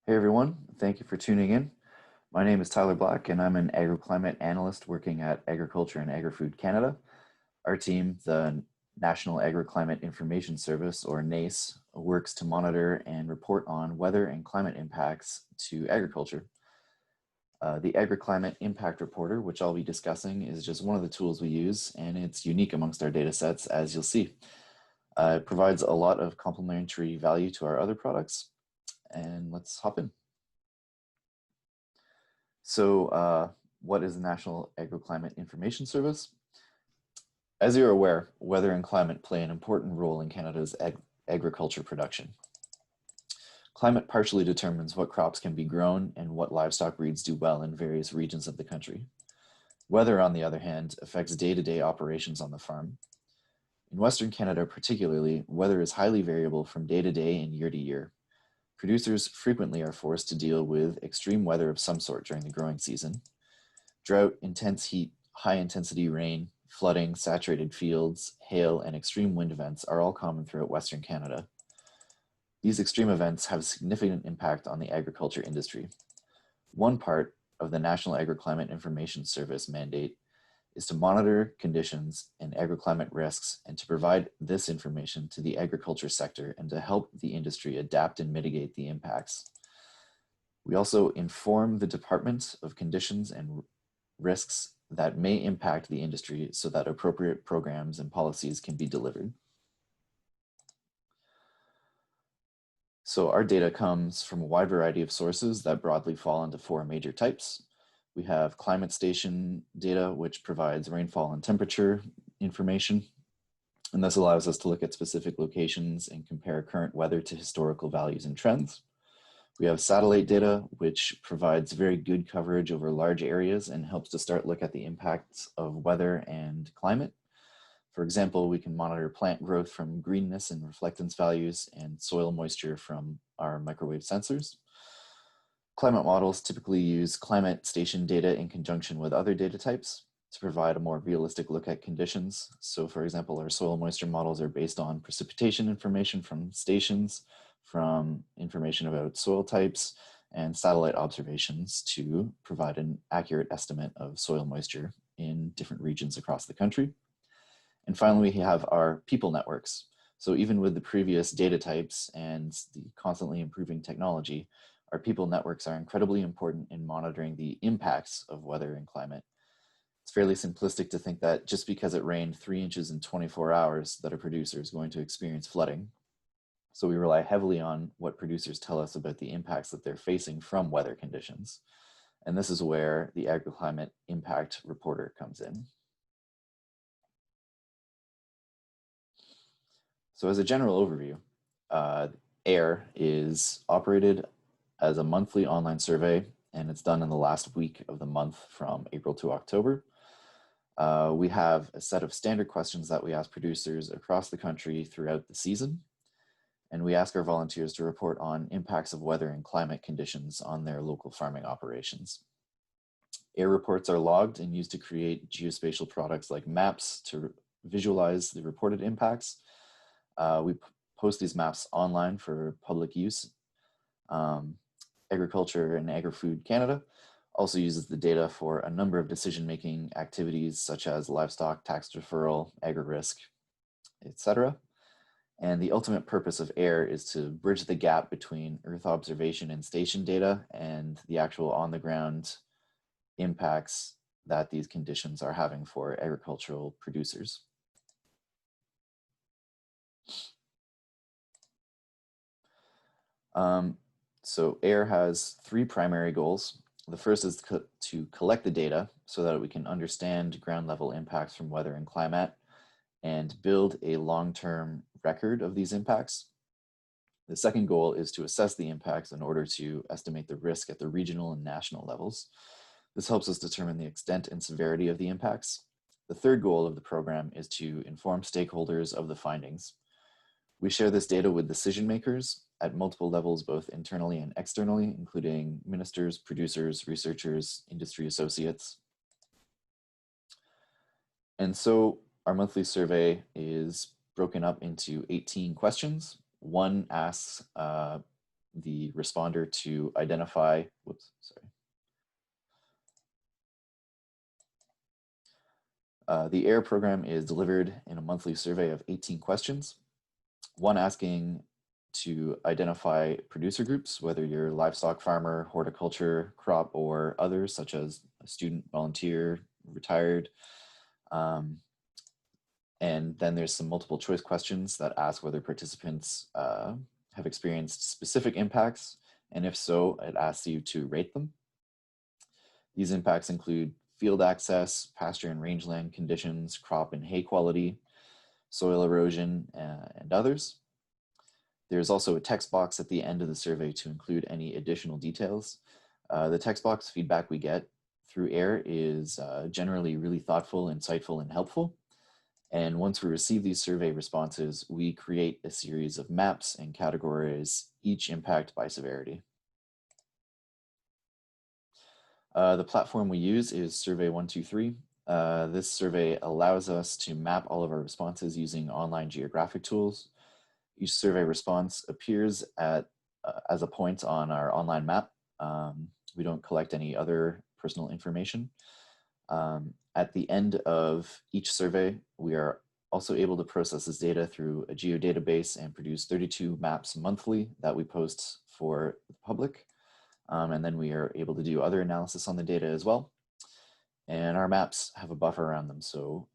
Hey everyone, thank you for tuning in. My name is Tyler Black and I'm an Agroclimate analyst working at Agriculture and Agri-Food Canada. Our team, the National Agroclimate Information Service, or NACE, works to monitor and report on weather and climate impacts to agriculture. The Agroclimate Impact Reporter, which I'll be discussing, is just one of the tools we use, and it's unique amongst our data sets, as you'll see. It provides a lot of complementary value to our other products, and let's hop in. So what is the National Agroclimate Information Service? As you're aware, weather and climate play an important role in Canada's agriculture production. Climate partially determines what crops can be grown and what livestock breeds do well in various regions of the country. Weather, on the other hand, affects day-to-day operations on the farm. In Western Canada particularly, weather is highly variable from day to day and year to year. Producers frequently are forced to deal with extreme weather of some sort during the growing season. Drought, intense heat, high-intensity rain, flooding, saturated fields, hail, and extreme wind events are all common throughout Western Canada. These extreme events have a significant impact on the agriculture industry. One part of the National Agroclimate Information Service mandate is to monitor conditions and agroclimate risks and to provide this information to the agriculture sector and to help the industry adapt and mitigate the impacts. We also inform the department of conditions and risks that may impact the industry so that appropriate programs and policies can be delivered. So our data comes from a wide variety of sources that broadly fall into four major types. We have climate station data, which provides rainfall and temperature information. And this allows us to look at specific locations and compare current weather to historical values and trends. We have satellite data, which provides very good coverage over large areas and helps to start look at the impacts of weather and climate. For example, we can monitor plant growth from greenness and reflectance values and soil moisture from our microwave sensors. Climate models typically use climate station data in conjunction with other data types to provide a more realistic look at conditions. So for example, our soil moisture models are based on precipitation information from stations, from information about soil types, and satellite observations to provide an accurate estimate of soil moisture in different regions across the country. And finally, we have our people networks. So even with the previous data types and the constantly improving technology, our people networks are incredibly important in monitoring the impacts of weather and climate. It's fairly simplistic to think that just because it rained 3 inches in 24 hours that a producer is going to experience flooding. So we rely heavily on what producers tell us about the impacts that they're facing from weather conditions. And this is where the Agroclimate Impact Reporter comes in. So as a general overview, AIR is operated as a monthly online survey, and it's done in the last week of the month from April to October. We have a set of standard questions that we ask producers across the country throughout the season, and we ask our volunteers to report on impacts of weather and climate conditions on their local farming operations. AIR reports are logged and used to create geospatial products like maps to visualize the reported impacts. We post these maps online for public use. Agriculture and Agri-Food Canada also uses the data for a number of decision-making activities such as livestock tax deferral, agri-risk, etc. And the ultimate purpose of AIR is to bridge the gap between Earth observation and station data and the actual on-the-ground impacts that these conditions are having for agricultural producers. So AIR has three primary goals. The first is to collect the data so that we can understand ground level impacts from weather and climate and build a long-term record of these impacts. The second goal is to assess the impacts in order to estimate the risk at the regional and national levels. This helps us determine the extent and severity of the impacts. The third goal of the program is to inform stakeholders of the findings. We share this data with decision makers at multiple levels, both internally and externally, including ministers, producers, researchers, industry associates. And so our monthly survey is broken up into 18 questions. One asks the responder to identify, the AIR program is delivered in a monthly survey of 18 questions, one asking to identify producer groups, whether you're livestock farmer, horticulture, crop, or others, such as a student, volunteer, retired. And then there's some multiple choice questions that ask whether participants have experienced specific impacts, and if so, it asks you to rate them. These impacts include field access, pasture and rangeland conditions, crop and hay quality, soil erosion, and others. There's also a text box at the end of the survey to include any additional details. The text box feedback we get through AIR is generally really thoughtful, insightful, and helpful. And once we receive these survey responses, we create a series of maps and categorize each impact by severity. The platform we use is Survey123. This survey allows us to map all of our responses using online geographic tools. Each survey response appears as a point on our online map. We don't collect any other personal information. At the end of each survey, we are also able to process this data through a geodatabase and produce 32 maps monthly that we post for the public. And then we are able to do other analysis on the data as well. And our maps have a buffer around them, so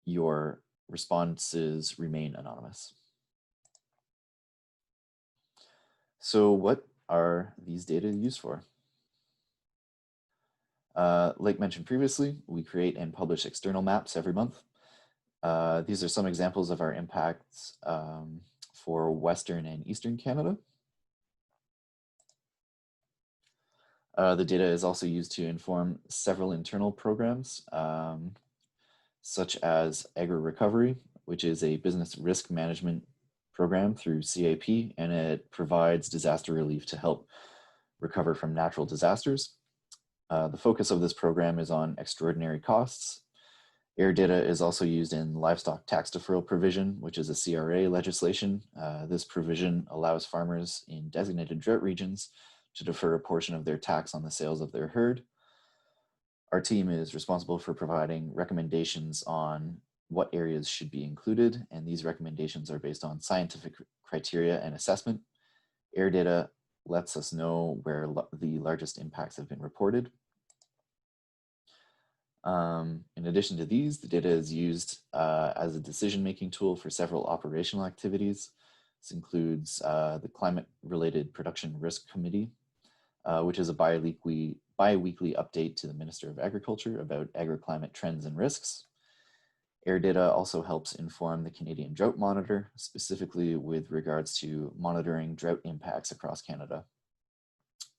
your responses remain anonymous. So what are these data used for? Like mentioned previously, we create and publish external maps every month. These are some examples of our impacts for Western and Eastern Canada. The data is also used to inform several internal programs, such as Agro-Recovery, which is a business risk management program through CAP, and it provides disaster relief to help recover from natural disasters. The focus of this program is on extraordinary costs. AIR data is also used in livestock tax deferral provision, which is a CRA legislation. This provision allows farmers in designated drought regions to defer a portion of their tax on the sales of their herd. Our team is responsible for providing recommendations on what areas should be included, and these recommendations are based on scientific criteria and assessment. AIR data lets us know where the largest impacts have been reported. In addition to these, the data is used as a decision-making tool for several operational activities. This includes the Climate-Related Production Risk Committee, which is a bi-weekly update to the Minister of Agriculture about agroclimate trends and risks. AIR data also helps inform the Canadian Drought Monitor, specifically with regards to monitoring drought impacts across Canada.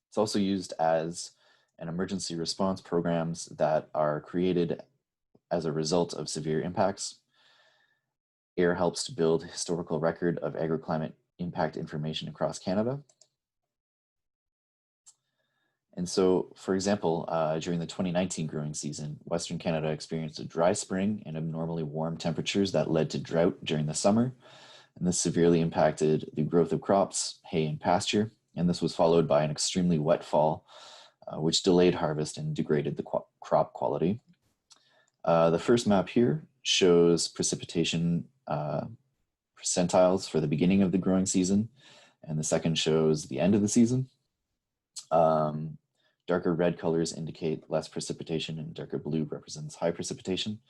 It's also used as an emergency response programs that are created as a result of severe impacts. AIR helps to build a historical record of agroclimate impact information across Canada. And so, for example, during the 2019 growing season, Western Canada experienced a dry spring and abnormally warm temperatures that led to drought during the summer. And this severely impacted the growth of crops, hay, and pasture. And this was followed by an extremely wet fall, which delayed harvest and degraded the crop quality. The first map here shows precipitation percentiles for the beginning of the growing season, and the second shows the end of the season. Darker red colors indicate less precipitation, and darker blue represents high precipitation.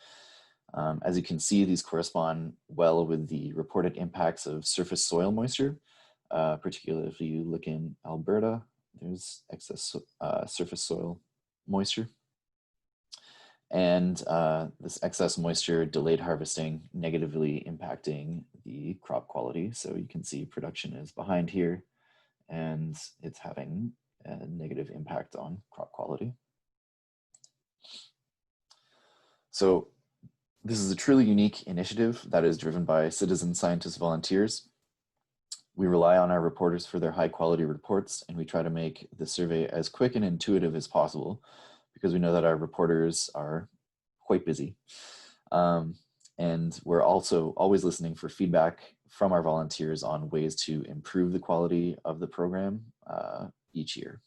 As you can see, these correspond well with the reported impacts of surface soil moisture, particularly if you look in Alberta, there's excess surface soil moisture. And this excess moisture delayed harvesting, negatively impacting the crop quality. So you can see production is behind here, and it's having a negative impact on crop quality. So this is a truly unique initiative that is driven by citizen scientist volunteers. We rely on our reporters for their high quality reports, and we try to make the survey as quick and intuitive as possible because we know that our reporters are quite busy. And we're also always listening for feedback from our volunteers on ways to improve the quality of the program each year.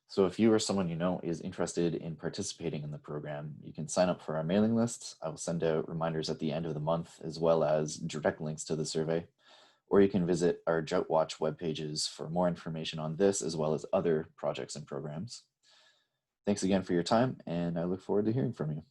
So if you or someone you know is interested in participating in the program, you can sign up for our mailing list. I will send out reminders at the end of the month, as well as direct links to the survey. Or you can visit our Drought Watch web pages for more information on this, as well as other projects and programs. Thanks again for your time, and I look forward to hearing from you.